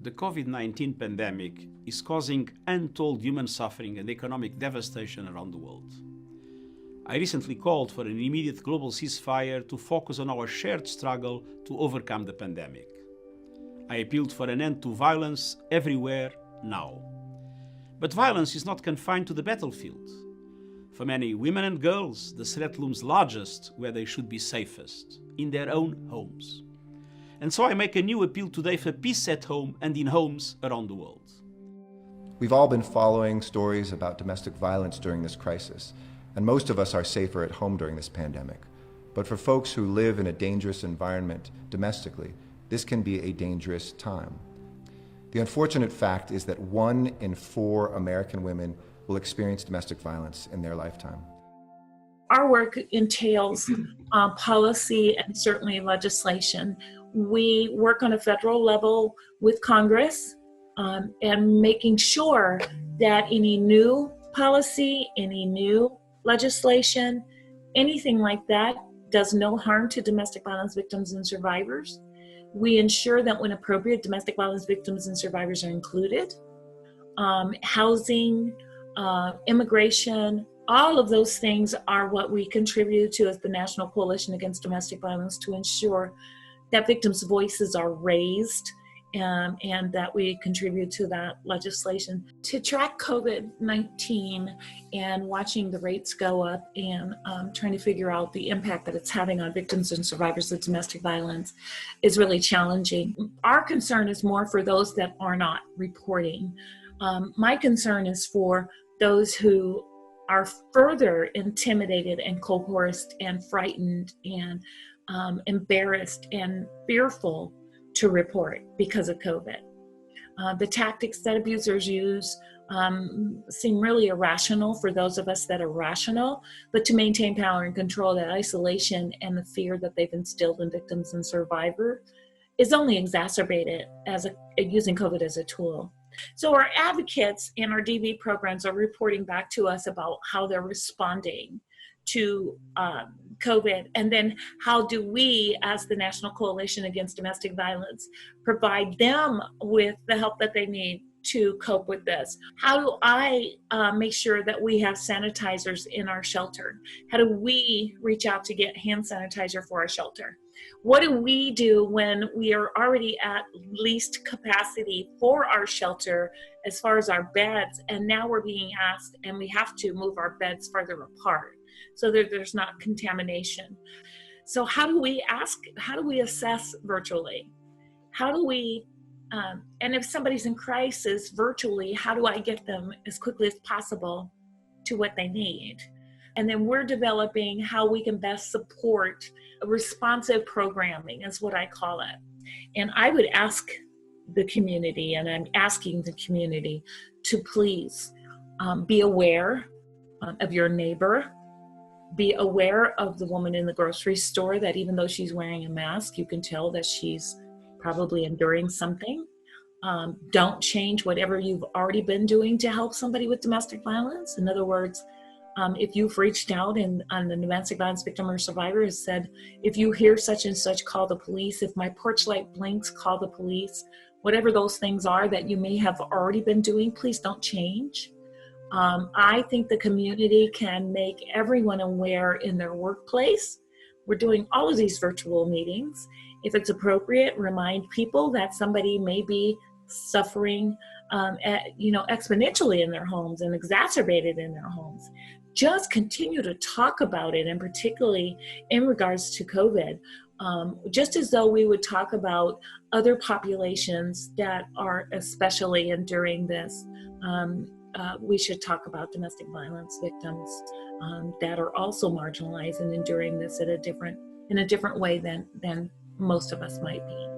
The COVID-19 pandemic is causing untold human suffering and economic devastation around the world. I recently called for an immediate global ceasefire to focus on our shared struggle to overcome the pandemic. I appealed for an end to violence everywhere now. But violence is not confined to the battlefield. For many women and girls, the threat looms largest where they should be safest, in their own homes. And so I make a new appeal today for peace at home and in homes around the world. We've all been following stories about domestic violence during this crisis, and most of us are safer at home during this pandemic. But for folks who live in a dangerous environment domestically, this can be a dangerous time. The unfortunate fact is that 1 in 4 American women will experience domestic violence in their lifetime. Our work entails policy and certainly legislation. We work on a federal level with Congress and making sure that any new policy, any new legislation, anything like that does no harm to domestic violence victims and survivors. We ensure that when appropriate, domestic violence victims and survivors are included. Housing, immigration, all of those things are what we contribute to as the National Coalition Against Domestic Violence to ensure that victims' voices are raised and that we contribute to that legislation. To track COVID-19 and watching the rates go up and trying to figure out the impact that it's having on victims and survivors of domestic violence is really challenging. Our concern is more for those that are not reporting. My concern is for those who are further intimidated and coerced and frightened and embarrassed and fearful to report because of COVID. The tactics that abusers use seem really irrational for those of us that are rational, but to maintain power and control, that isolation and the fear that they've instilled in victims and survivors is only exacerbated using COVID as a tool. So our advocates and our DV programs are reporting back to us about how they're responding to COVID, and then how do we, as the National Coalition Against Domestic Violence, provide them with the help that they need to cope with this? How do I make sure that we have sanitizers in our shelter? How do we reach out to get hand sanitizer for our shelter? What do we do when we are already at least capacity for our shelter as far as our beds, and now we're being asked and we have to move our beds further apart so that there's not contamination? So how do we assess virtually? How do we, and if somebody's in crisis virtually, how do I get them as quickly as possible to what they need? And then we're developing how we can best support responsive programming, is what I call it. And I would ask the community, and I'm asking the community, to please be aware of your neighbor. Be aware of the woman in the grocery store that even though she's wearing a mask, you can tell that she's probably enduring something. Don't change whatever you've already been doing to help somebody with domestic violence. In other words, if you've reached out and on the domestic violence victim or survivor has said, if you hear such and such, call the police. If my porch light blinks, call the police. Whatever those things are that you may have already been doing, please don't change. I think the community can make everyone aware in their workplace. We're doing all of these virtual meetings. If it's appropriate, remind people that somebody may be suffering exponentially in their homes and exacerbated in their homes. Just continue to talk about it, and particularly in regards to COVID, just as though we would talk about other populations that are especially enduring this. We should talk about domestic violence victims that are also marginalized and enduring this in a different way than most of us might be.